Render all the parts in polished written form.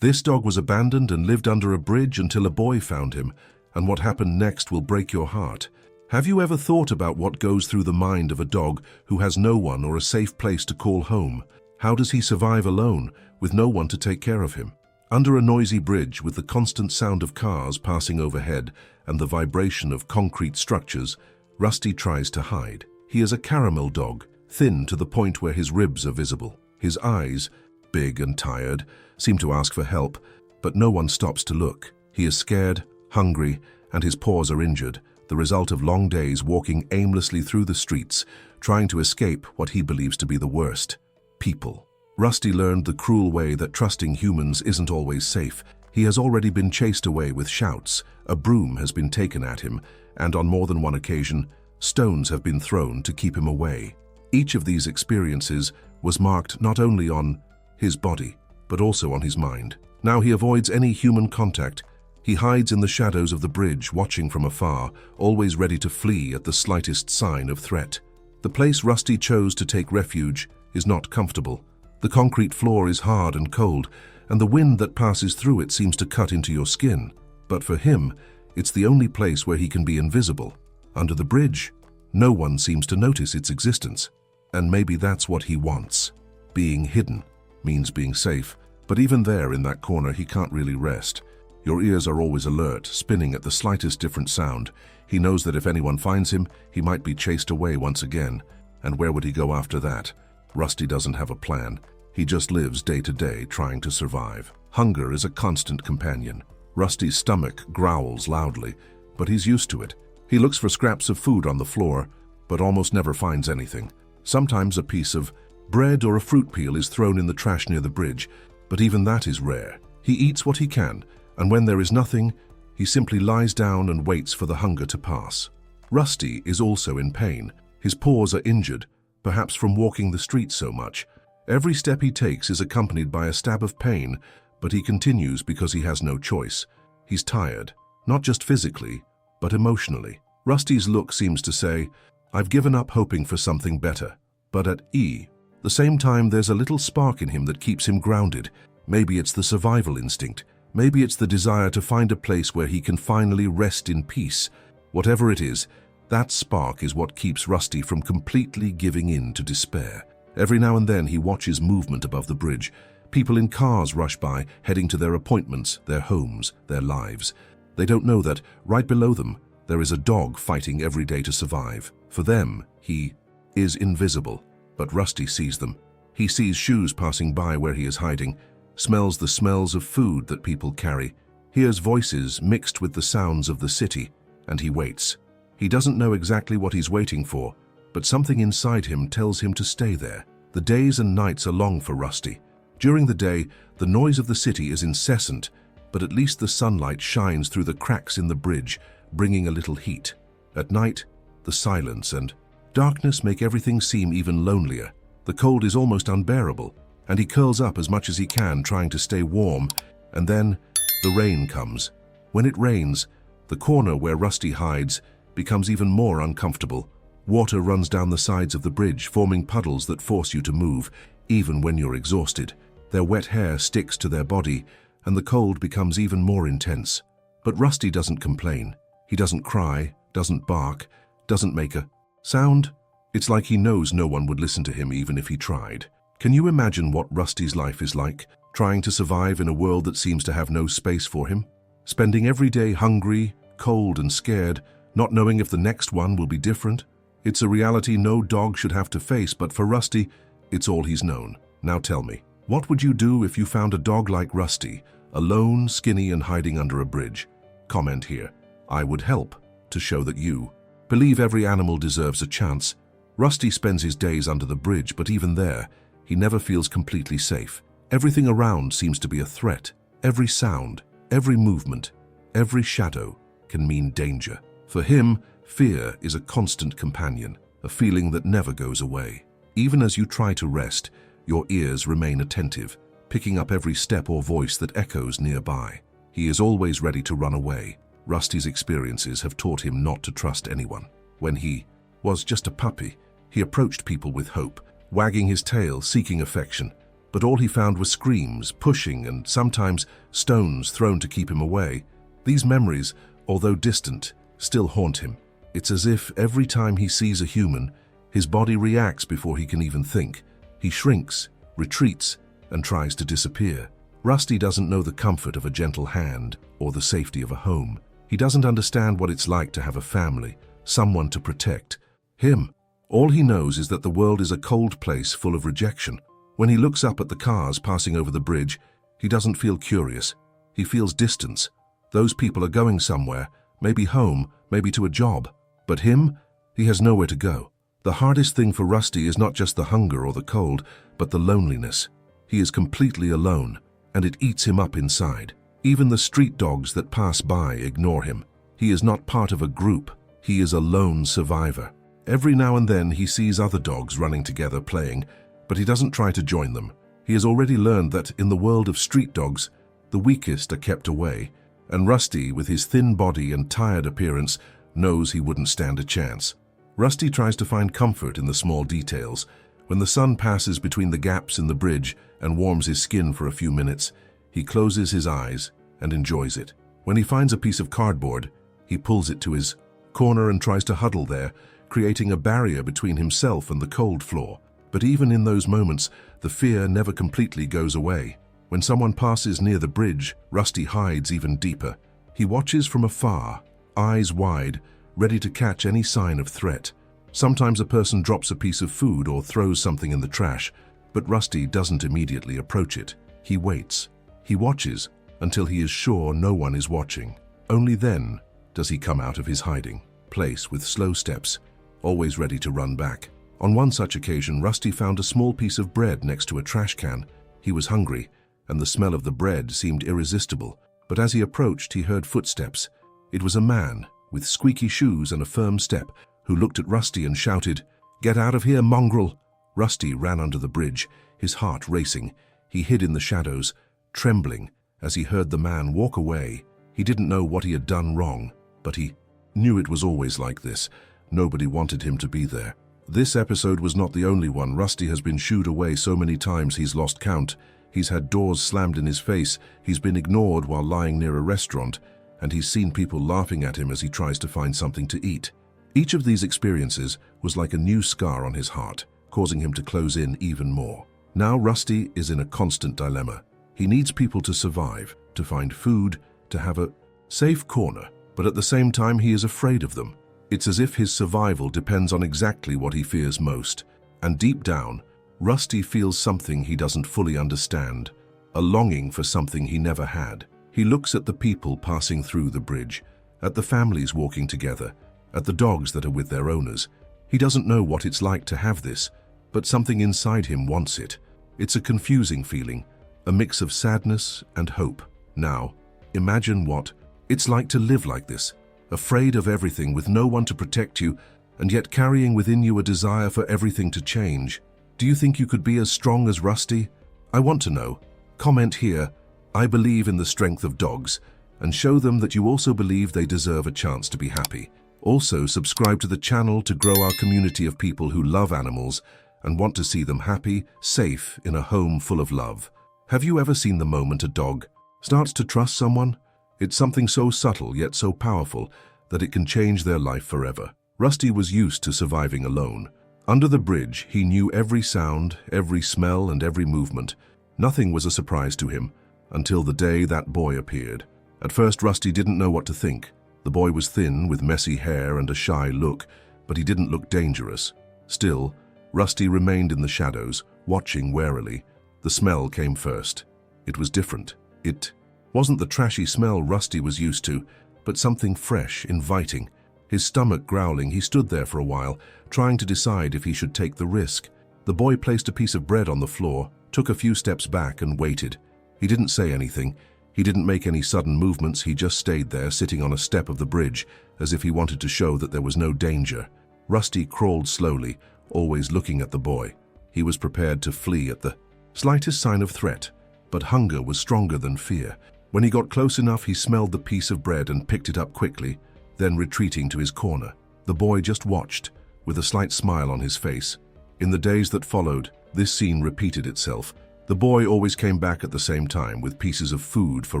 This dog was abandoned and lived under a bridge until a boy found him, and what happened next will break your heart. Have you ever thought about what goes through the mind of a dog who has no one or a safe place to call home? How does he survive alone, with no one to take care of him? Under a noisy bridge, with the constant sound of cars passing overhead and the vibration of concrete structures, Rusty tries to hide. He is a caramel dog, thin to the point where his ribs are visible. His eyes, big and tired, seem to ask for help, but no one stops to look. He is scared, hungry, and his paws are injured, the result of long days walking aimlessly through the streets, trying to escape what he believes to be the worst: people. Rusty learned the cruel way that trusting humans isn't always safe. He has already been chased away with shouts, a broom has been taken at him, and on more than one occasion, stones have been thrown to keep him away. Each of these experiences was marked not only on his body, but also on his mind. Now he avoids any human contact. He hides in the shadows of the bridge, watching from afar, always ready to flee at the slightest sign of threat. The place Rusty chose to take refuge is not comfortable. The concrete floor is hard and cold, and the wind that passes through it seems to cut into your skin. But for him, it's the only place where he can be invisible. Under the bridge, no one seems to notice its existence. And maybe that's what he wants. Being hidden means being safe, but even there in that corner he can't really rest. Your ears are always alert, spinning at the slightest different sound. He knows that if anyone finds him, he might be chased away once again. And where would he go after that? Rusty doesn't have a plan. He just lives day to day, trying to survive. Hunger is a constant companion. Rusty's stomach growls loudly, but he's used to it. He looks for scraps of food on the floor, but almost never finds anything. Sometimes a piece of bread or a fruit peel is thrown in the trash near the bridge, but even that is rare. He eats what he can, and when there is nothing, he simply lies down and waits for the hunger to pass. Rusty is also in pain. His paws are injured, perhaps from walking the streets so much. Every step he takes is accompanied by a stab of pain, but he continues because he has no choice. He's tired, not just physically, but emotionally. Rusty's look seems to say, "I've given up hoping for something better." But at the same time, there's a little spark in him that keeps him grounded. Maybe it's the survival instinct. Maybe it's the desire to find a place where he can finally rest in peace. Whatever it is, that spark is what keeps Rusty from completely giving in to despair. Every now and then he watches movement above the bridge. People in cars rush by, heading to their appointments, their homes, their lives. They don't know that, right below them, there is a dog fighting every day to survive. For them, he is invisible, but Rusty sees them. He sees shoes passing by where he is hiding, smells the smells of food that people carry, hears voices mixed with the sounds of the city, and he waits. He doesn't know exactly what he's waiting for, but something inside him tells him to stay there. The days and nights are long for Rusty. During the day, the noise of the city is incessant, but at least the sunlight shines through the cracks in the bridge, bringing a little heat. At night, the silence and darkness make everything seem even lonelier. The cold is almost unbearable, and he curls up as much as he can, trying to stay warm, and then the rain comes. When it rains, the corner where Rusty hides becomes even more uncomfortable. Water runs down the sides of the bridge, forming puddles that force you to move, even when you're exhausted. Their wet hair sticks to their body, and the cold becomes even more intense. But Rusty doesn't complain. He doesn't cry, doesn't bark, doesn't make a sound. It's like he knows no one would listen to him even if he tried. Can you imagine what Rusty's life is like, trying to survive in a world that seems to have no space for him? Spending every day hungry, cold and scared, not knowing if the next one will be different? It's a reality no dog should have to face, but for Rusty, it's all he's known. Now tell me, what would you do if you found a dog like Rusty, alone, skinny and hiding under a bridge? Comment here. I would help to show that you believe every animal deserves a chance. Rusty spends his days under the bridge, but even there, he never feels completely safe. Everything around seems to be a threat. Every sound, every movement, every shadow can mean danger. For him, fear is a constant companion, a feeling that never goes away. Even as you try to rest, your ears remain attentive, picking up every step or voice that echoes nearby. He is always ready to run away. Rusty's experiences have taught him not to trust anyone. When he was just a puppy, he approached people with hope, wagging his tail, seeking affection. but all he found were screams, pushing, and sometimes stones thrown to keep him away. These memories, although distant, still haunt him. It's as if every time he sees a human, his body reacts before he can even think. He shrinks, retreats, and tries to disappear. Rusty doesn't know the comfort of a gentle hand or the safety of a home. He doesn't understand what it's like to have a family, someone to protect him. All he knows is that the world is a cold place full of rejection. When he looks up at the cars passing over the bridge, he doesn't feel curious. He feels distance. Those people are going somewhere, maybe home, maybe to a job. But him, he has nowhere to go. The hardest thing for Rusty is not just the hunger or the cold, but the loneliness. He is completely alone, and it eats him up inside. Even the street dogs that pass by ignore him. He is not part of a group. He is a lone survivor. Every now and then he sees other dogs running together playing, but he doesn't try to join them. He has already learned that in the world of street dogs, the weakest are kept away, and Rusty, with his thin body and tired appearance, knows he wouldn't stand a chance. Rusty tries to find comfort in the small details. When the sun passes between the gaps in the bridge and warms his skin for a few minutes, he closes his eyes and enjoys it. When he finds a piece of cardboard, he pulls it to his corner and tries to huddle there, creating a barrier between himself and the cold floor. But even in those moments, the fear never completely goes away. When someone passes near the bridge, Rusty hides even deeper. He watches from afar, eyes wide, ready to catch any sign of threat. Sometimes a person drops a piece of food or throws something in the trash, but Rusty doesn't immediately approach it. He waits. He watches until he is sure no one is watching. Only then does he come out of his hiding place with slow steps, always ready to run back. On one such occasion, Rusty found a small piece of bread next to a trash can. He was hungry, and the smell of the bread seemed irresistible. But as he approached, he heard footsteps. It was a man with squeaky shoes and a firm step who looked at Rusty and shouted, "Get out of here, mongrel!" Rusty ran under the bridge, his heart racing. He hid in the shadows, trembling as he heard the man walk away. He didn't know what he had done wrong, but he knew it was always like this. Nobody wanted him to be there. This episode was not the only one. Rusty has been shooed away so many times he's lost count. He's had doors slammed in his face, he's been ignored while lying near a restaurant, and he's seen people laughing at him as he tries to find something to eat. Each of these experiences was like a new scar on his heart, causing him to close in even more. Now Rusty is in a constant dilemma. He needs people to survive, to find food, to have a safe corner, but at the same time he is afraid of them. It's as if his survival depends on exactly what he fears most. And deep down, Rusty feels something he doesn't fully understand, a longing for something he never had. He looks at the people passing through the bridge, at the families walking together, at the dogs that are with their owners. He doesn't know what it's like to have this, but something inside him wants it. It's a confusing feeling, a mix of sadness and hope. Now, imagine what it's like to live like this, afraid of everything with no one to protect you, and yet carrying within you a desire for everything to change. Do you think you could be as strong as Rusty? I want to know. Comment here, "I believe in the strength of dogs," and show them that you also believe they deserve a chance to be happy. Also, subscribe to the channel to grow our community of people who love animals and want to see them happy, safe, in a home full of love. Have you ever seen the moment a dog starts to trust someone? It's something so subtle yet so powerful that it can change their life forever. Rusty was used to surviving alone. Under the bridge, he knew every sound, every smell, and every movement. Nothing was a surprise to him until the day that boy appeared. At first, Rusty didn't know what to think. The boy was thin, with messy hair and a shy look, but he didn't look dangerous. Still, Rusty remained in the shadows, watching warily. The smell came first. It was different. It wasn't the trashy smell Rusty was used to, but something fresh, inviting. His stomach growling, he stood there for a while, trying to decide if he should take the risk. The boy placed a piece of bread on the floor, took a few steps back and waited. He didn't say anything. He didn't make any sudden movements. He just stayed there, sitting on a step of the bridge, as if he wanted to show that there was no danger. Rusty crawled slowly, always looking at the boy. He was prepared to flee at the slightest sign of threat, but hunger was stronger than fear. When he got close enough, he smelled the piece of bread and picked it up quickly, then retreating to his corner. The boy just watched, with a slight smile on his face. In the days that followed, this scene repeated itself. The boy always came back at the same time with pieces of food for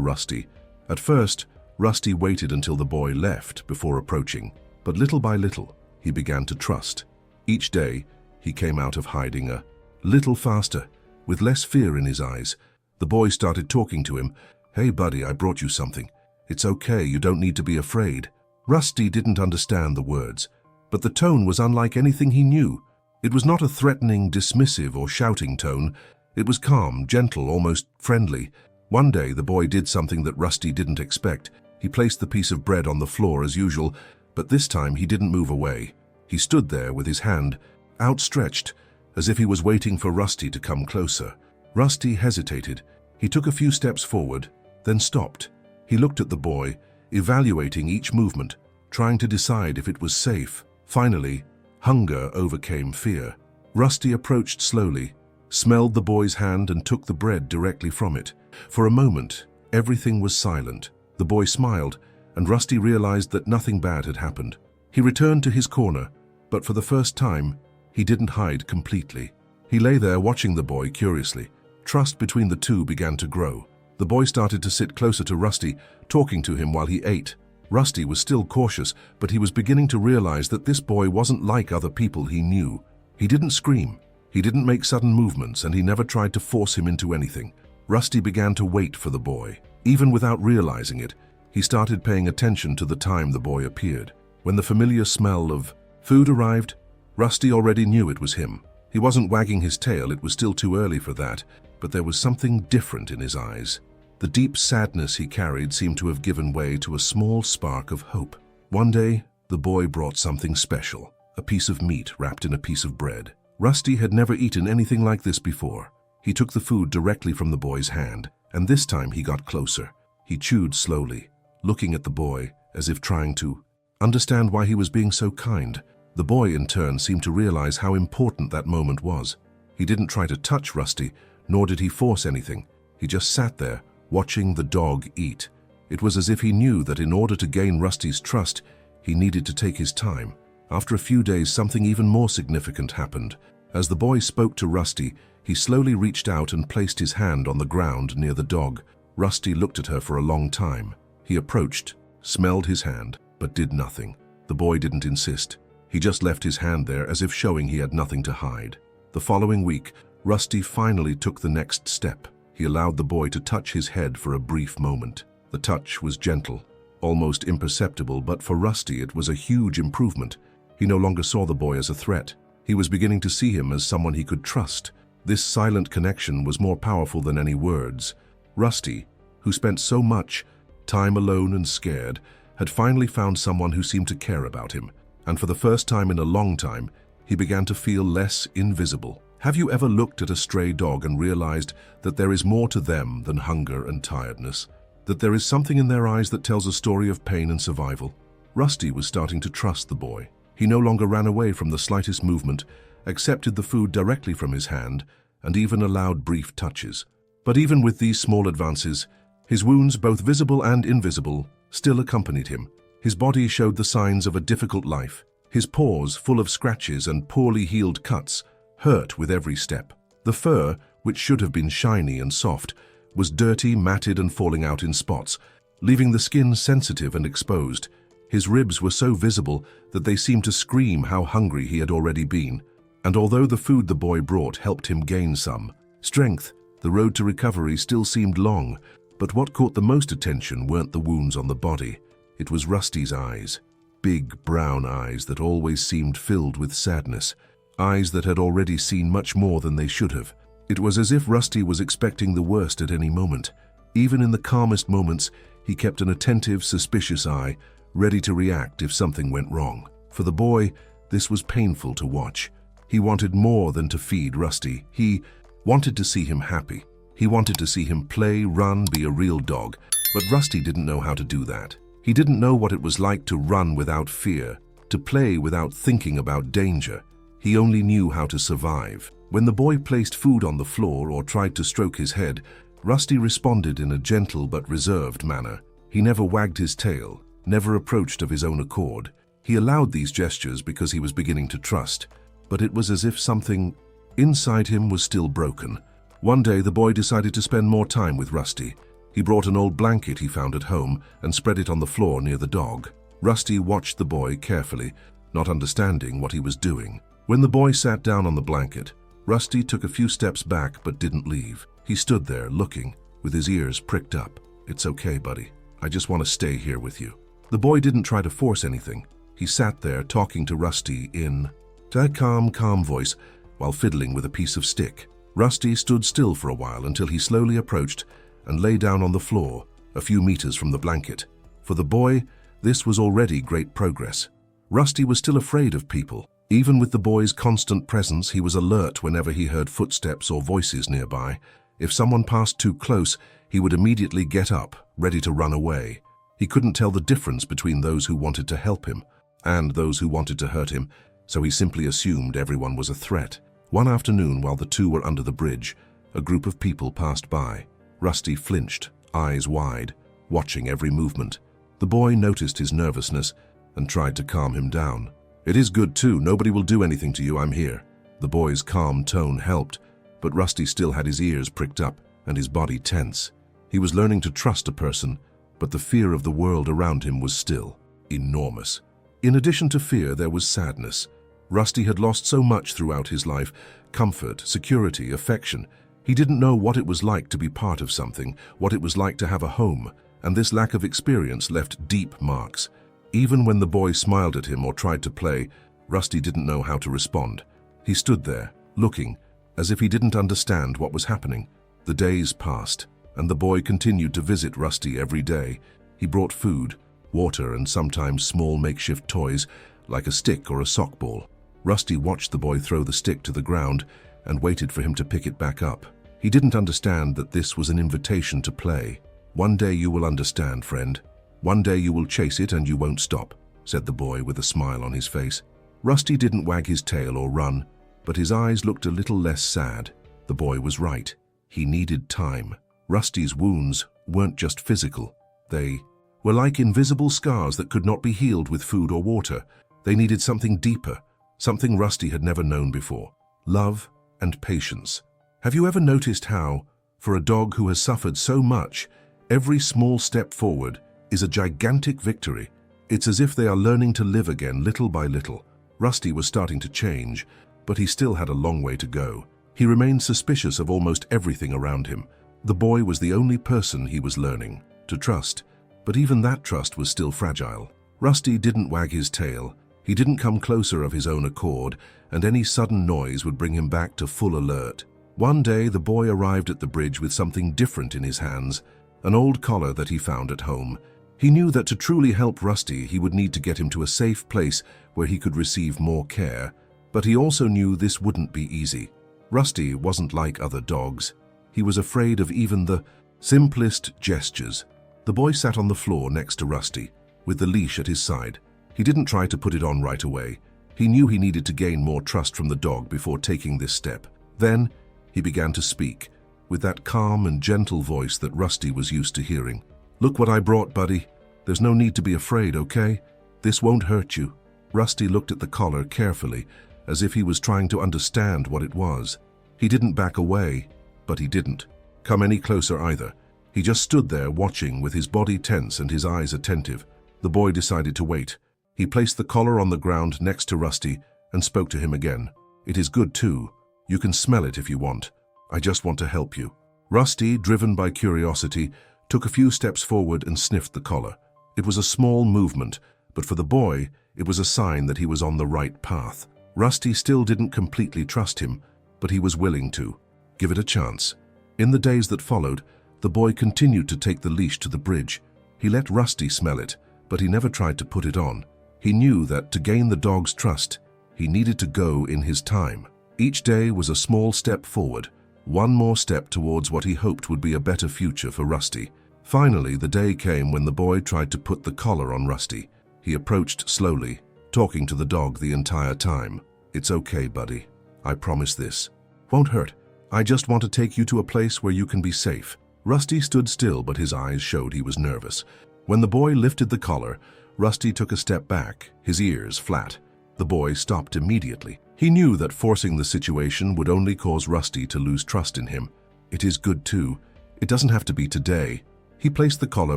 Rusty. At first, Rusty waited until the boy left before approaching, but little by little, he began to trust. Each day, he came out of hiding a little faster, with less fear in his eyes. The boy started talking to him. "Hey buddy, I brought you something. It's okay, you don't need to be afraid." Rusty didn't understand the words, but the tone was unlike anything he knew. It was not a threatening, dismissive, or shouting tone. It was calm, gentle, almost friendly. One day, the boy did something that Rusty didn't expect. He placed the piece of bread on the floor as usual, but this time he didn't move away. He stood there with his hand outstretched, as if he was waiting for Rusty to come closer. Rusty hesitated. He took a few steps forward, then stopped. He looked at the boy, evaluating each movement, trying to decide if it was safe. Finally, hunger overcame fear. Rusty approached slowly, smelled the boy's hand and took the bread directly from it. For a moment, everything was silent. The boy smiled, and Rusty realized that nothing bad had happened. He returned to his corner, but for the first time, he didn't hide completely. He lay there watching the boy curiously. Trust between the two began to grow. The boy started to sit closer to Rusty, talking to him while he ate. Rusty was still cautious, but he was beginning to realize that this boy wasn't like other people he knew. He didn't scream, he didn't make sudden movements, and he never tried to force him into anything. Rusty began to wait for the boy. Even without realizing it, he started paying attention to the time the boy appeared. When the familiar smell of food arrived, Rusty already knew it was him. He wasn't wagging his tail, it was still too early for that, but there was something different in his eyes. The deep sadness he carried seemed to have given way to a small spark of hope. One day, the boy brought something special, a piece of meat wrapped in a piece of bread. Rusty had never eaten anything like this before. He took the food directly from the boy's hand, and this time he got closer. He chewed slowly, looking at the boy as if trying to understand why he was being so kind. The boy, in turn, seemed to realize how important that moment was. He didn't try to touch Rusty, nor did he force anything. He just sat there, watching the dog eat. It was as if he knew that in order to gain Rusty's trust, he needed to take his time. After a few days, something even more significant happened. As the boy spoke to Rusty, he slowly reached out and placed his hand on the ground near the dog. Rusty looked at her for a long time. He approached, smelled his hand, but did nothing. The boy didn't insist. He just left his hand there as if showing he had nothing to hide. The following week, Rusty finally took the next step. He allowed the boy to touch his head for a brief moment. The touch was gentle, almost imperceptible, but for Rusty it was a huge improvement. He no longer saw the boy as a threat. He was beginning to see him as someone he could trust. This silent connection was more powerful than any words. Rusty, who spent so much time alone and scared, had finally found someone who seemed to care about him. And for the first time in a long time, he began to feel less invisible. Have you ever looked at a stray dog and realized that there is more to them than hunger and tiredness? That there is something in their eyes that tells a story of pain and survival? Rusty was starting to trust the boy. He no longer ran away from the slightest movement, accepted the food directly from his hand, and even allowed brief touches. But even with these small advances, his wounds, both visible and invisible, still accompanied him. His body showed the signs of a difficult life. His paws, full of scratches and poorly healed cuts, hurt with every step. The fur, which should have been shiny and soft, was dirty, matted, and falling out in spots, leaving the skin sensitive and exposed. His ribs were so visible that they seemed to scream how hungry he had already been. And although the food the boy brought helped him gain some strength, the road to recovery still seemed long. But what caught the most attention weren't the wounds on the body. It was Rusty's eyes. Big brown eyes that always seemed filled with sadness. Eyes that had already seen much more than they should have. It was as if Rusty was expecting the worst at any moment. Even in the calmest moments, he kept an attentive, suspicious eye, ready to react if something went wrong. For the boy, this was painful to watch. He wanted more than to feed Rusty. He wanted to see him happy. He wanted to see him play, run, be a real dog. But Rusty didn't know how to do that. He didn't know what it was like to run without fear, to play without thinking about danger. He only knew how to survive. When the boy placed food on the floor or tried to stroke his head, Rusty responded in a gentle but reserved manner. He never wagged his tail, never approached of his own accord. He allowed these gestures because he was beginning to trust, but it was as if something inside him was still broken. One day, the boy decided to spend more time with Rusty. He brought an old blanket he found at home and spread it on the floor near the dog. Rusty watched the boy carefully, not understanding what he was doing. When the boy sat down on the blanket, Rusty took a few steps back but didn't leave. He stood there, looking, with his ears pricked up. "It's okay, buddy. I just want to stay here with you." The boy didn't try to force anything. He sat there talking to Rusty in a calm voice while fiddling with a piece of stick. Rusty stood still for a while until he slowly approached and lay down on the floor, a few meters from the blanket. For the boy, this was already great progress. Rusty was still afraid of people. Even with the boy's constant presence, he was alert whenever he heard footsteps or voices nearby. If someone passed too close, he would immediately get up, ready to run away. He couldn't tell the difference between those who wanted to help him and those who wanted to hurt him, so he simply assumed everyone was a threat. One afternoon, while the two were under the bridge, a group of people passed by. Rusty flinched, eyes wide, watching every movement. The boy noticed his nervousness and tried to calm him down. "It is good too. Nobody will do anything to you. I'm here." The boy's calm tone helped, but Rusty still had his ears pricked up and his body tense. He was learning to trust a person, but the fear of the world around him was still enormous. In addition to fear, there was sadness. Rusty had lost so much throughout his life: comfort, security, affection. He didn't know what it was like to be part of something, what it was like to have a home, and this lack of experience left deep marks. Even when the boy smiled at him or tried to play, Rusty didn't know how to respond. He stood there, looking, as if he didn't understand what was happening. The days passed, and the boy continued to visit Rusty every day. He brought food, water, and sometimes small makeshift toys, like a stick or a sock ball. Rusty watched the boy throw the stick to the ground and waited for him to pick it back up. He didn't understand that this was an invitation to play. "One day you will understand, friend. One day you will chase it and you won't stop," said the boy with a smile on his face. Rusty didn't wag his tail or run, but his eyes looked a little less sad. The boy was right. He needed time. Rusty's wounds weren't just physical. They were like invisible scars that could not be healed with food or water. They needed something deeper, something Rusty had never known before: love and patience. Have you ever noticed how, for a dog who has suffered so much, every small step forward is a gigantic victory? It's as if they are learning to live again little by little. Rusty was starting to change, but he still had a long way to go. He remained suspicious of almost everything around him. The boy was the only person he was learning to trust, but even that trust was still fragile. Rusty didn't wag his tail. He didn't come closer of his own accord, and any sudden noise would bring him back to full alert. One day, the boy arrived at the bridge with something different in his hands, an old collar that he found at home. He knew that to truly help Rusty, he would need to get him to a safe place where he could receive more care, but he also knew this wouldn't be easy. Rusty wasn't like other dogs. He was afraid of even the simplest gestures. The boy sat on the floor next to Rusty, with the leash at his side. He didn't try to put it on right away. He knew he needed to gain more trust from the dog before taking this step. Then, he began to speak, with that calm and gentle voice that Rusty was used to hearing. "Look what I brought, buddy. There's no need to be afraid, okay? This won't hurt you." Rusty looked at the collar carefully, as if he was trying to understand what it was. He didn't back away, but he didn't come any closer either. He just stood there watching, with his body tense and his eyes attentive. The boy decided to wait. He placed the collar on the ground next to Rusty and spoke to him again. "It is good too. You can smell it if you want. I just want to help you." Rusty, driven by curiosity, took a few steps forward and sniffed the collar. It was a small movement, but for the boy, it was a sign that he was on the right path. Rusty still didn't completely trust him, but he was willing to give it a chance. In the days that followed, the boy continued to take the leash to the bridge. He let Rusty smell it, but he never tried to put it on. He knew that to gain the dog's trust, he needed to go in his time. Each day was a small step forward, one more step towards what he hoped would be a better future for Rusty. Finally, the day came when the boy tried to put the collar on Rusty. He approached slowly, talking to the dog the entire time. "It's okay, buddy. I promise this won't hurt. I just want to take you to a place where you can be safe." Rusty stood still, but his eyes showed he was nervous. When the boy lifted the collar, Rusty took a step back, his ears flat. The boy stopped immediately. He knew that forcing the situation would only cause Rusty to lose trust in him. It is good too. It doesn't have to be today. He placed the collar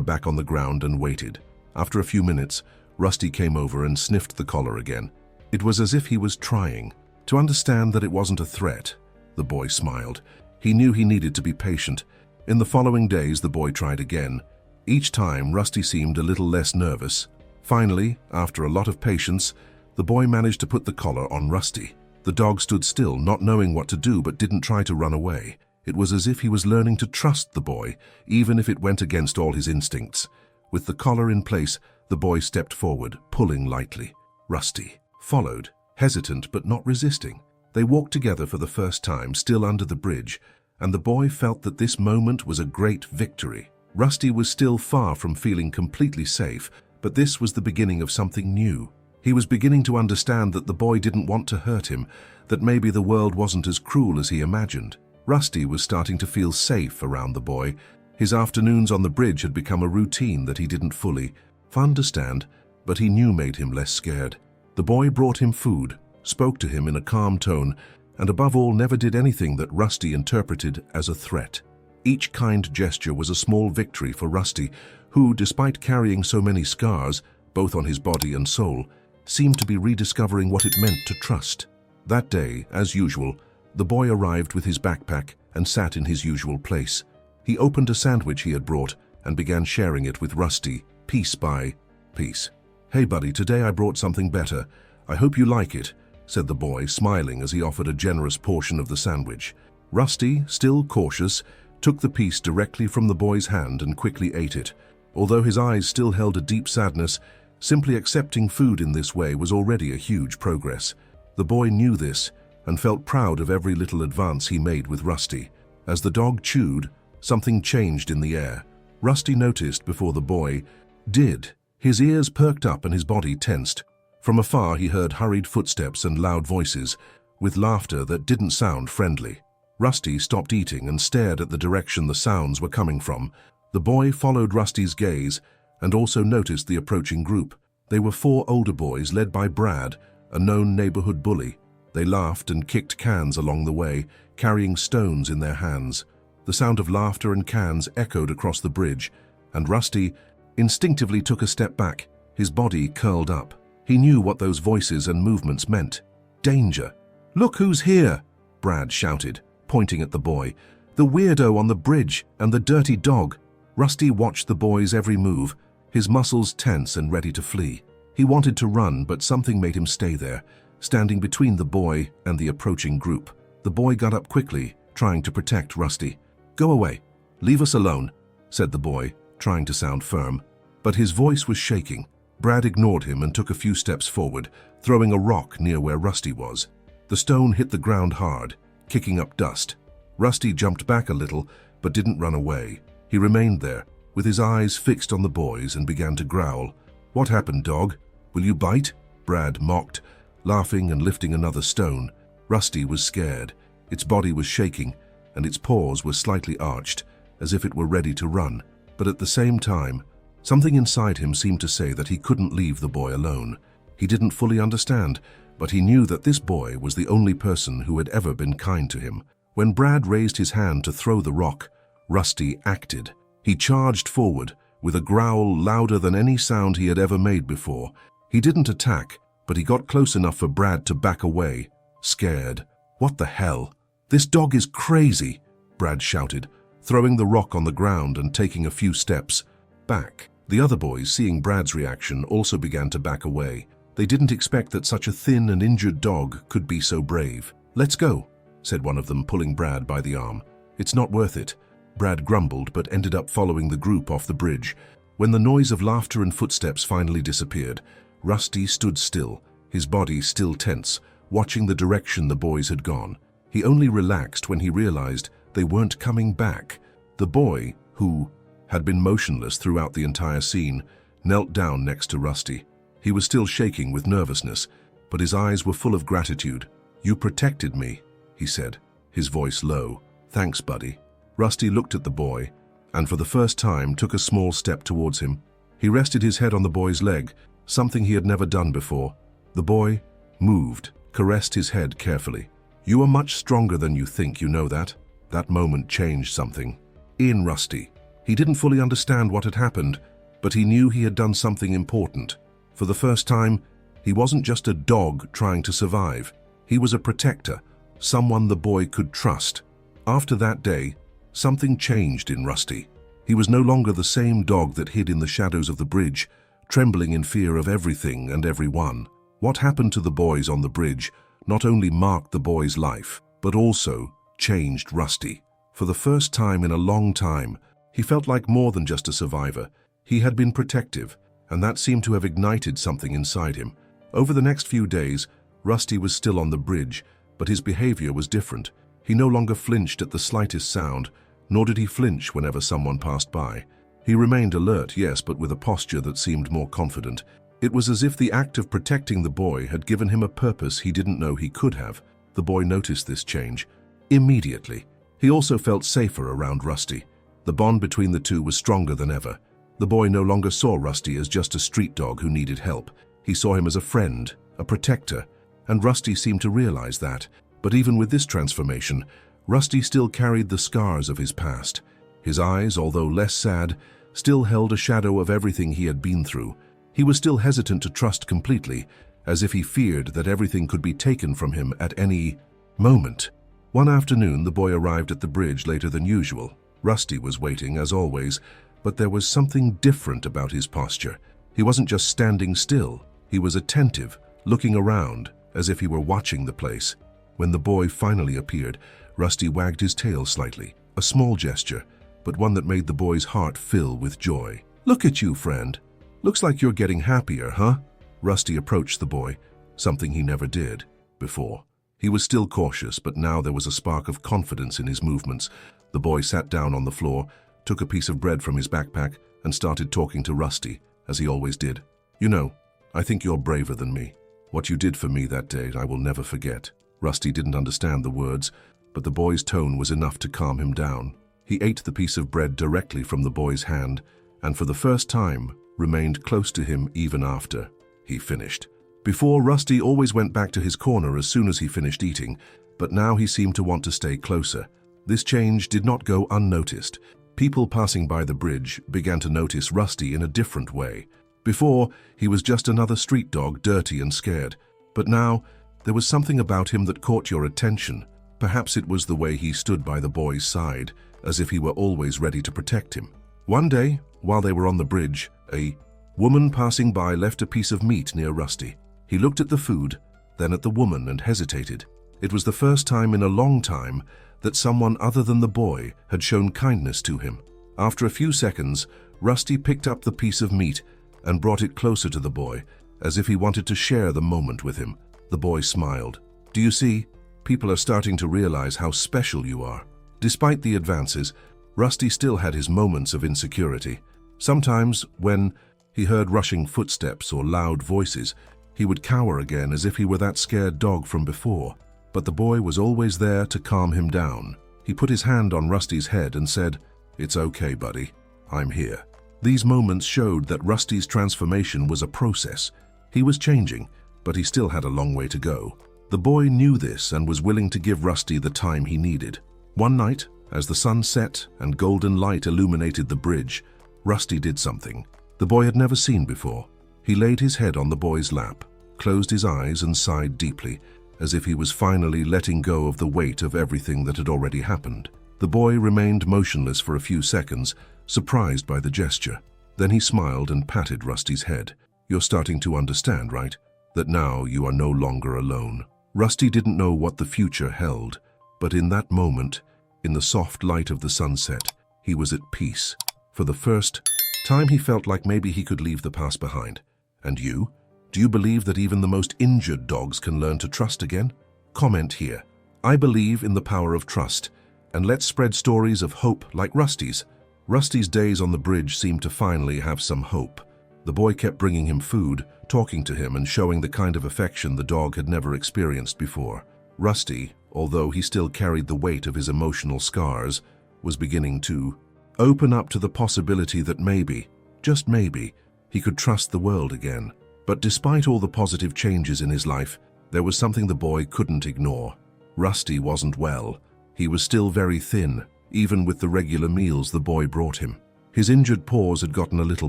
back on the ground and waited. After a few minutes, Rusty came over and sniffed the collar again. It was as if he was trying to understand that it wasn't a threat. The boy smiled. He knew he needed to be patient. In the following days, the boy tried again. Each time, Rusty seemed a little less nervous. Finally, after a lot of patience, the boy managed to put the collar on Rusty. The dog stood still, not knowing what to do, but didn't try to run away. It was as if he was learning to trust the boy, even if it went against all his instincts. With the collar in place, the boy stepped forward, pulling lightly. Rusty followed, hesitant but not resisting. They walked together for the first time, still under the bridge, and the boy felt that this moment was a great victory. Rusty was still far from feeling completely safe, but this was the beginning of something new. He was beginning to understand that the boy didn't want to hurt him, that maybe the world wasn't as cruel as he imagined. Rusty was starting to feel safe around the boy. His afternoons on the bridge had become a routine that he didn't fully understand, but he knew made him less scared. The boy brought him food, spoke to him in a calm tone, and above all never did anything that Rusty interpreted as a threat. Each kind gesture was a small victory for Rusty, who, despite carrying so many scars, both on his body and soul, seemed to be rediscovering what it meant to trust. That day, as usual, the boy arrived with his backpack and sat in his usual place. He opened a sandwich he had brought and began sharing it with Rusty, piece by piece. "Hey buddy, today I brought something better. I hope you like it," said the boy, smiling as he offered a generous portion of the sandwich. Rusty, still cautious, took the piece directly from the boy's hand and quickly ate it. Although his eyes still held a deep sadness, simply accepting food in this way was already a huge progress. The boy knew this and felt proud of every little advance he made with Rusty. As the dog chewed, something changed in the air. Rusty noticed before the boy did. His ears perked up and his body tensed. From afar he heard hurried footsteps and loud voices, with laughter that didn't sound friendly. Rusty stopped eating and stared at the direction the sounds were coming from. The boy followed Rusty's gaze and also noticed the approaching group. They were 4 older boys led by Brad, a known neighborhood bully. They laughed and kicked cans along the way, carrying stones in their hands. The sound of laughter and cans echoed across the bridge, and Rusty instinctively took a step back, his body curled up. He knew what those voices and movements meant. Danger. "Look who's here!" Brad shouted, pointing at the boy. "The weirdo on the bridge and the dirty dog." Rusty watched the boy's every move, his muscles tense and ready to flee. He wanted to run, but something made him stay there, standing between the boy and the approaching group. The boy got up quickly, trying to protect Rusty. "Go away. Leave us alone," said the boy, trying to sound firm. But his voice was shaking. Brad ignored him and took a few steps forward, throwing a rock near where Rusty was. The stone hit the ground hard, kicking up dust. Rusty jumped back a little, but didn't run away. He remained there, with his eyes fixed on the boys, and began to growl. "What happened, dog? Will you bite?" Brad mocked, laughing and lifting another stone. Rusty was scared. Its body was shaking, and its paws were slightly arched, as if it were ready to run. But at the same time, something inside him seemed to say that he couldn't leave the boy alone. He didn't fully understand, but he knew that this boy was the only person who had ever been kind to him. When Brad raised his hand to throw the rock, Rusty acted. He charged forward, with a growl louder than any sound he had ever made before. He didn't attack, but he got close enough for Brad to back away, scared. "What the hell? This dog is crazy!" Brad shouted, throwing the rock on the ground and taking a few steps back. The other boys, seeing Brad's reaction, also began to back away. They didn't expect that such a thin and injured dog could be so brave. "Let's go," said one of them, pulling Brad by the arm. "It's not worth it." Brad grumbled, but ended up following the group off the bridge. When the noise of laughter and footsteps finally disappeared, Rusty stood still, his body still tense, watching the direction the boys had gone. He only relaxed when he realized they weren't coming back. The boy, who had been motionless throughout the entire scene, knelt down next to Rusty. He was still shaking with nervousness, but his eyes were full of gratitude. "You protected me," he said, his voice low. "Thanks, buddy." Rusty looked at the boy, and for the first time took a small step towards him. He rested his head on the boy's leg, something he had never done before. The boy moved, caressed his head carefully. "You are much stronger than you think, you know that?" That moment changed something. In Rusty. He didn't fully understand what had happened, but he knew he had done something important. For the first time, he wasn't just a dog trying to survive. He was a protector, someone the boy could trust. After that day, something changed in Rusty. He was no longer the same dog that hid in the shadows of the bridge, trembling in fear of everything and everyone. What happened to the boys on the bridge not only marked the boy's life, but also changed Rusty. For the first time in a long time, he felt like more than just a survivor. He had been protective, and that seemed to have ignited something inside him. Over the next few days, Rusty was still on the bridge, but his behavior was different. He no longer flinched at the slightest sound, nor did he flinch whenever someone passed by. He remained alert, yes, but with a posture that seemed more confident. It was as if the act of protecting the boy had given him a purpose he didn't know he could have. The boy noticed this change immediately. He also felt safer around Rusty. The bond between the two was stronger than ever. The boy no longer saw Rusty as just a street dog who needed help. He saw him as a friend, a protector, and Rusty seemed to realize that. But even with this transformation, Rusty still carried the scars of his past. His eyes, although less sad, still held a shadow of everything he had been through. He was still hesitant to trust completely, as if he feared that everything could be taken from him at any moment. One afternoon, the boy arrived at the bridge later than usual. Rusty was waiting, as always, but there was something different about his posture. He wasn't just standing still. He was attentive, looking around, as if he were watching the place. When the boy finally appeared, Rusty wagged his tail slightly, a small gesture, but one that made the boy's heart fill with joy. "Look at you, friend. Looks like you're getting happier, huh?" Rusty approached the boy, something he never did before. He was still cautious, but now there was a spark of confidence in his movements. The boy sat down on the floor, took a piece of bread from his backpack, and started talking to Rusty, as he always did. "You know, I think you're braver than me. What you did for me that day, I will never forget." Rusty didn't understand the words, but the boy's tone was enough to calm him down. He ate the piece of bread directly from the boy's hand, and for the first time, remained close to him even after he finished. Before, Rusty always went back to his corner as soon as he finished eating, but now he seemed to want to stay closer. This change did not go unnoticed. People passing by the bridge began to notice Rusty in a different way. Before, he was just another street dog, dirty and scared. But now, there was something about him that caught your attention. Perhaps it was the way he stood by the boy's side, as if he were always ready to protect him. One day, while they were on the bridge, a woman passing by left a piece of meat near Rusty. He looked at the food, then at the woman, and hesitated. It was the first time in a long time that someone other than the boy had shown kindness to him. After a few seconds, Rusty picked up the piece of meat and brought it closer to the boy, as if he wanted to share the moment with him. The boy smiled. "Do you see? People are starting to realize how special you are." Despite the advances, Rusty still had his moments of insecurity. Sometimes, when he heard rushing footsteps or loud voices, he would cower again as if he were that scared dog from before. But the boy was always there to calm him down. He put his hand on Rusty's head and said, "It's okay, buddy. I'm here." These moments showed that Rusty's transformation was a process. He was changing, but he still had a long way to go. The boy knew this and was willing to give Rusty the time he needed. One night, as the sun set and golden light illuminated the bridge, Rusty did something the boy had never seen before. He laid his head on the boy's lap, closed his eyes and sighed deeply, as if he was finally letting go of the weight of everything that had already happened. The boy remained motionless for a few seconds, surprised by the gesture. Then he smiled and patted Rusty's head. "You're starting to understand, right? That now you are no longer alone." Rusty didn't know what the future held, but in that moment, in the soft light of the sunset, he was at peace. For the first time, he felt like maybe he could leave the past behind. And you? Do you believe that even the most injured dogs can learn to trust again? Comment here. I believe in the power of trust, and let's spread stories of hope like Rusty's. Rusty's days on the bridge seemed to finally have some hope. The boy kept bringing him food, talking to him, and showing the kind of affection the dog had never experienced before. Rusty, although he still carried the weight of his emotional scars, was beginning to open up to the possibility that maybe, just maybe, he could trust the world again. But despite all the positive changes in his life, there was something the boy couldn't ignore. Rusty wasn't well. He was still very thin, even with the regular meals the boy brought him. His injured paws had gotten a little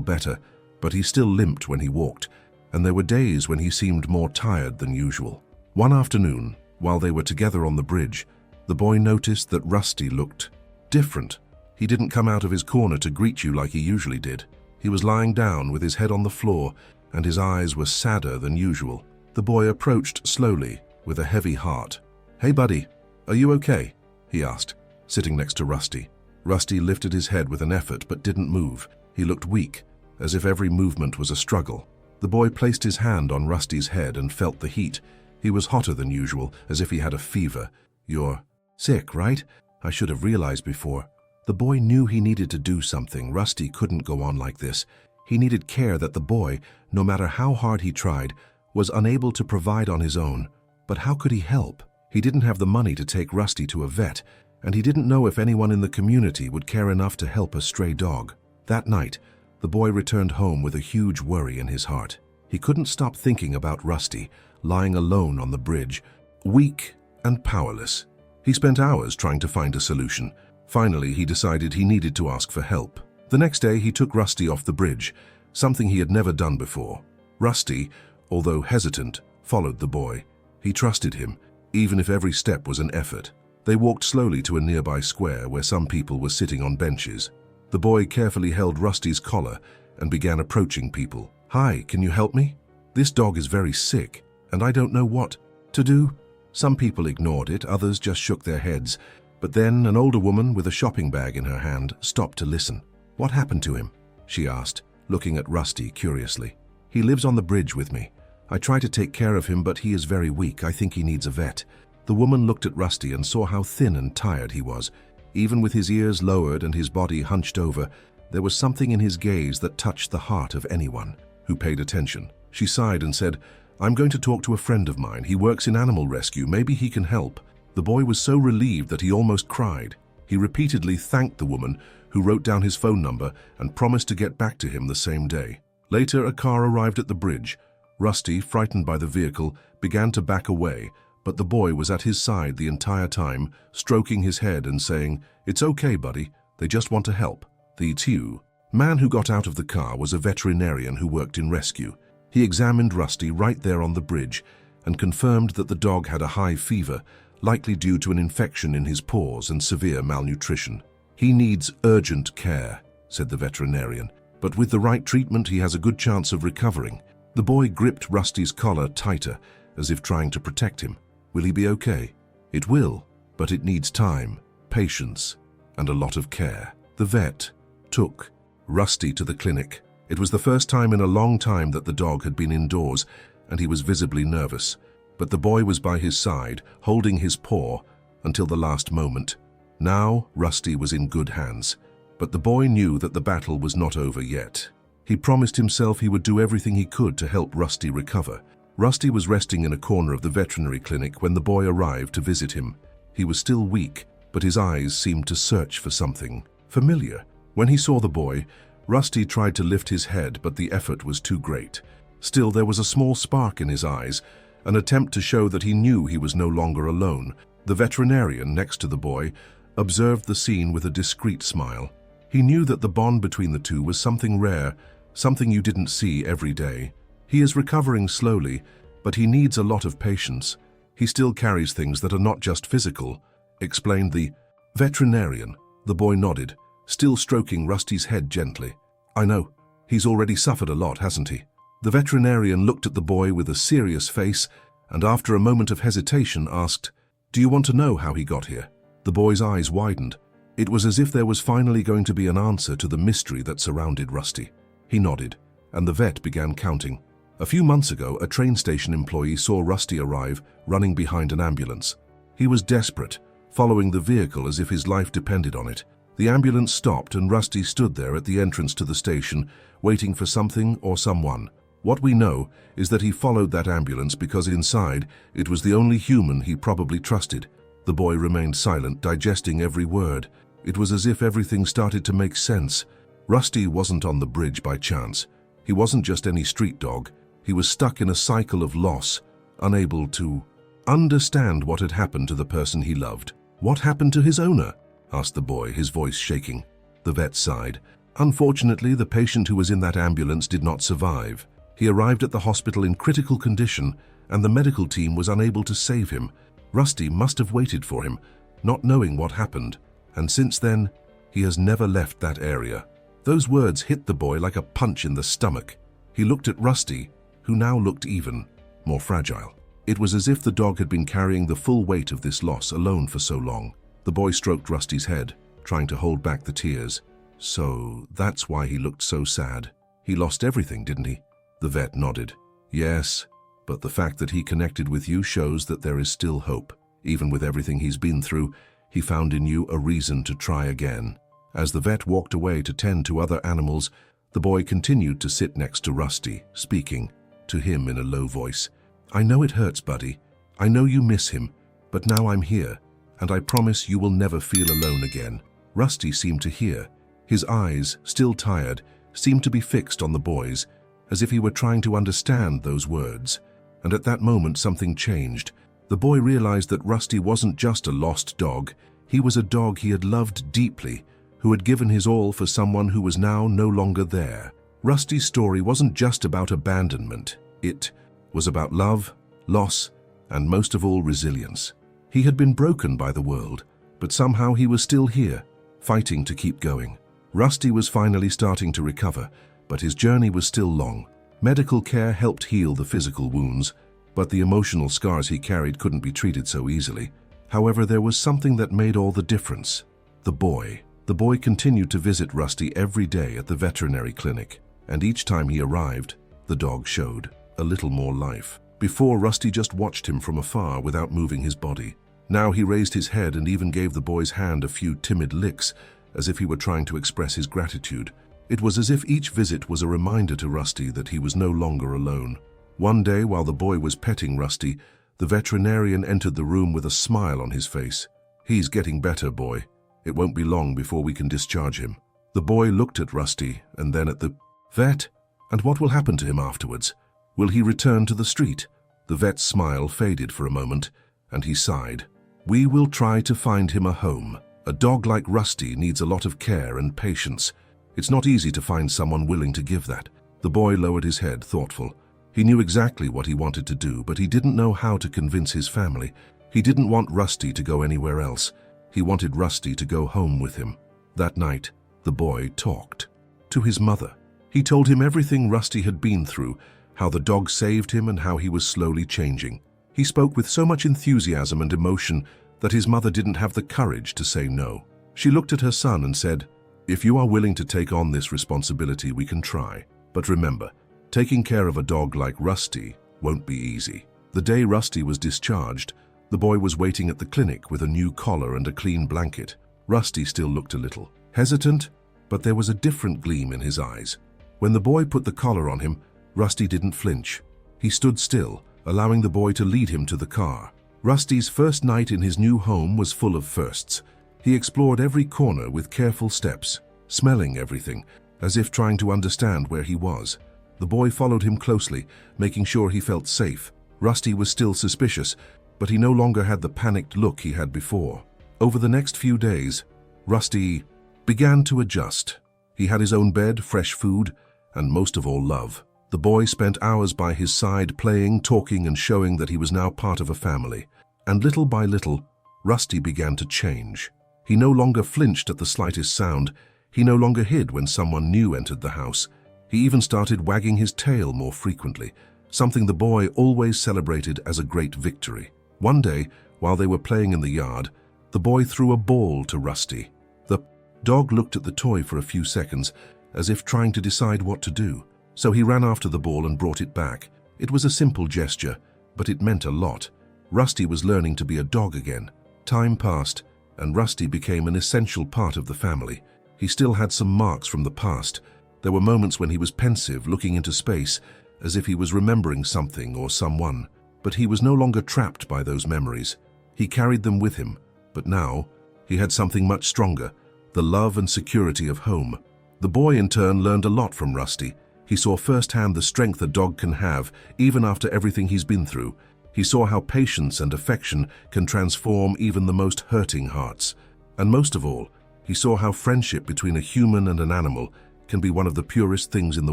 better, but he still limped when he walked, and there were days when he seemed more tired than usual. One afternoon, while they were together on the bridge, the boy noticed that Rusty looked different. He didn't come out of his corner to greet you like he usually did. He was lying down with his head on the floor, and his eyes were sadder than usual. The boy approached slowly, with a heavy heart. "Hey buddy, are you okay?" he asked, sitting next to Rusty. Rusty lifted his head with an effort but didn't move. He looked weak, as if every movement was a struggle. The boy placed his hand on Rusty's head and felt the heat. He was hotter than usual, as if he had a fever. "You're sick, right? I should have realized before." The boy knew he needed to do something. Rusty couldn't go on like this. He needed care that the boy, no matter how hard he tried, was unable to provide on his own. But how could he help? He didn't have the money to take Rusty to a vet, and he didn't know if anyone in the community would care enough to help a stray dog. That night, the boy returned home with a huge worry in his heart. He couldn't stop thinking about Rusty, lying alone on the bridge, weak and powerless. He spent hours trying to find a solution. Finally, he decided he needed to ask for help. The next day, he took Rusty off the bridge, something he had never done before. Rusty, although hesitant, followed the boy. He trusted him, even if every step was an effort. They walked slowly to a nearby square where some people were sitting on benches. The boy carefully held Rusty's collar and began approaching people. "Hi, can you help me? This dog is very sick, and I don't know what to do." Some people ignored it, others just shook their heads. But then an older woman with a shopping bag in her hand stopped to listen. "What happened to him?" she asked, looking at Rusty curiously. "He lives on the bridge with me. I try to take care of him, but he is very weak. I think he needs a vet." The woman looked at Rusty and saw how thin and tired he was. Even with his ears lowered and his body hunched over, there was something in his gaze that touched the heart of anyone who paid attention. She sighed and said, "I'm going to talk to a friend of mine. He works in animal rescue. Maybe he can help." The boy was so relieved that he almost cried. He repeatedly thanked the woman, who wrote down his phone number and promised to get back to him the same day. Later, a car arrived at the bridge. Rusty, frightened by the vehicle, began to back away, but the boy was at his side the entire time, stroking his head and saying, "It's okay, buddy. They just want to help." The man who got out of the car was a veterinarian who worked in rescue. He examined Rusty right there on the bridge and confirmed that the dog had a high fever, likely due to an infection in his paws and severe malnutrition. "He needs urgent care," said the veterinarian, "but with the right treatment he has a good chance of recovering." The boy gripped Rusty's collar tighter, as if trying to protect him. "Will he be okay?" "It will, but it needs time, patience, and a lot of care." The vet took Rusty to the clinic. It was the first time in a long time that the dog had been indoors, and he was visibly nervous. But the boy was by his side, holding his paw, until the last moment. Now, Rusty was in good hands. But the boy knew that the battle was not over yet. He promised himself he would do everything he could to help Rusty recover. Rusty was resting in a corner of the veterinary clinic when the boy arrived to visit him. He was still weak, but his eyes seemed to search for something familiar. When he saw the boy, Rusty tried to lift his head, but the effort was too great. Still, there was a small spark in his eyes, an attempt to show that he knew he was no longer alone. The veterinarian next to the boy observed the scene with a discreet smile. He knew that the bond between the two was something rare, something you didn't see every day. "He is recovering slowly, but he needs a lot of patience. He still carries things that are not just physical," explained the veterinarian. The boy nodded, still stroking Rusty's head gently. "I know. He's already suffered a lot, hasn't he?" The veterinarian looked at the boy with a serious face and after a moment of hesitation asked, "Do you want to know how he got here?" The boy's eyes widened. It was as if there was finally going to be an answer to the mystery that surrounded Rusty. He nodded, and the vet began counting. A few months ago, a train station employee saw Rusty arrive, running behind an ambulance. He was desperate, following the vehicle as if his life depended on it. The ambulance stopped and Rusty stood there at the entrance to the station, waiting for something or someone. What we know is that he followed that ambulance because inside it was the only human he probably trusted. The boy remained silent, digesting every word. It was as if everything started to make sense. Rusty wasn't on the bridge by chance. He wasn't just any street dog. He was stuck in a cycle of loss, unable to understand what had happened to the person he loved. "What happened to his owner?" asked the boy, his voice shaking. The vet sighed. "Unfortunately, the patient who was in that ambulance did not survive. He arrived at the hospital in critical condition, and the medical team was unable to save him. Rusty must have waited for him, not knowing what happened, and since then, he has never left that area." Those words hit the boy like a punch in the stomach. He looked at Rusty, who now looked even more fragile. It was as if the dog had been carrying the full weight of this loss alone for so long. The boy stroked Rusty's head, trying to hold back the tears. "So that's why he looked so sad. He lost everything, didn't he?" The vet nodded. "Yes, but the fact that he connected with you shows that there is still hope. Even with everything he's been through, he found in you a reason to try again." As the vet walked away to tend to other animals, the boy continued to sit next to Rusty, speaking to him in a low voice. "I know it hurts, buddy. I know you miss him, but now I'm here, and I promise you will never feel alone again." Rusty seemed to hear. His eyes, still tired, seemed to be fixed on the boy's, as if he were trying to understand those words. And at that moment something changed. The boy realized that Rusty wasn't just a lost dog. He was a dog he had loved deeply, who had given his all for someone who was now no longer there. Rusty's story wasn't just about abandonment. It was about love, loss, and most of all, resilience. He had been broken by the world, but somehow he was still here, fighting to keep going. Rusty was finally starting to recover, but his journey was still long. Medical care helped heal the physical wounds, but the emotional scars he carried couldn't be treated so easily. However, there was something that made all the difference. The boy. The boy continued to visit Rusty every day at the veterinary clinic, and each time he arrived, the dog showed a little more life. Before, Rusty just watched him from afar without moving his body. Now he raised his head and even gave the boy's hand a few timid licks, as if he were trying to express his gratitude. It was as if each visit was a reminder to Rusty that he was no longer alone. One day, while the boy was petting Rusty, the veterinarian entered the room with a smile on his face. "He's getting better, boy. It won't be long before we can discharge him." The boy looked at Rusty and then at the vet. "And what will happen to him afterwards? Will he return to the street?" The vet's smile faded for a moment, and he sighed. "We will try to find him a home. A dog like Rusty needs a lot of care and patience. It's not easy to find someone willing to give that." The boy lowered his head, thoughtful. He knew exactly what he wanted to do, but he didn't know how to convince his family. He didn't want Rusty to go anywhere else. He wanted Rusty to go home with him. That night, the boy talked to his mother. He told him everything Rusty had been through, how the dog saved him and how he was slowly changing. He spoke with so much enthusiasm and emotion that his mother didn't have the courage to say no. She looked at her son and said, "If you are willing to take on this responsibility, we can try. But remember, taking care of a dog like Rusty won't be easy." The day Rusty was discharged, the boy was waiting at the clinic with a new collar and a clean blanket. Rusty still looked a little hesitant, but there was a different gleam in his eyes. When the boy put the collar on him, Rusty didn't flinch. He stood still, allowing the boy to lead him to the car. Rusty's first night in his new home was full of firsts. He explored every corner with careful steps, smelling everything, as if trying to understand where he was. The boy followed him closely, making sure he felt safe. Rusty was still suspicious, but he no longer had the panicked look he had before. Over the next few days, Rusty began to adjust. He had his own bed, fresh food, and most of all, love. The boy spent hours by his side, playing, talking, and showing that he was now part of a family. And little by little, Rusty began to change. He no longer flinched at the slightest sound. He no longer hid when someone new entered the house. He even started wagging his tail more frequently, something the boy always celebrated as a great victory. One day, while they were playing in the yard, the boy threw a ball to Rusty. The dog looked at the toy for a few seconds, as if trying to decide what to do. So he ran after the ball and brought it back. It was a simple gesture, but it meant a lot. Rusty was learning to be a dog again. Time passed, and Rusty became an essential part of the family. He still had some marks from the past. There were moments when he was pensive, looking into space, as if he was remembering something or someone. But he was no longer trapped by those memories. He carried them with him, but now he had something much stronger, the love and security of home. The boy in turn learned a lot from Rusty. He saw firsthand the strength a dog can have, even after everything he's been through. He saw how patience and affection can transform even the most hurting hearts. And most of all, he saw how friendship between a human and an animal can be one of the purest things in the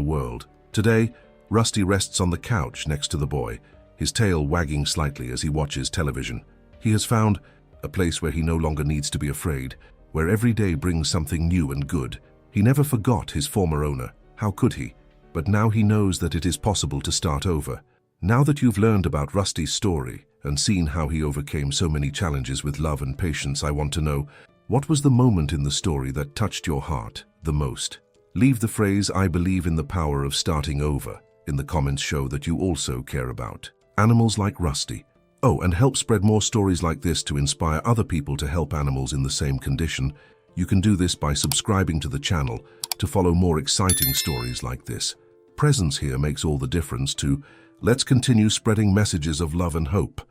world. Today, Rusty rests on the couch next to the boy, his tail wagging slightly as he watches television. He has found a place where he no longer needs to be afraid, where every day brings something new and good. He never forgot his former owner. How could he? But now he knows that it is possible to start over. Now that you've learned about Rusty's story and seen how he overcame so many challenges with love and patience, I want to know, what was the moment in the story that touched your heart the most? Leave the phrase, "I believe in the power of starting over," in the comments. Show that you also care about animals like Rusty. Oh, and help spread more stories like this to inspire other people to help animals in the same condition. You can do this by subscribing to the channel to follow more exciting stories like this. Presence here makes all the difference too. Let's continue spreading messages of love and hope.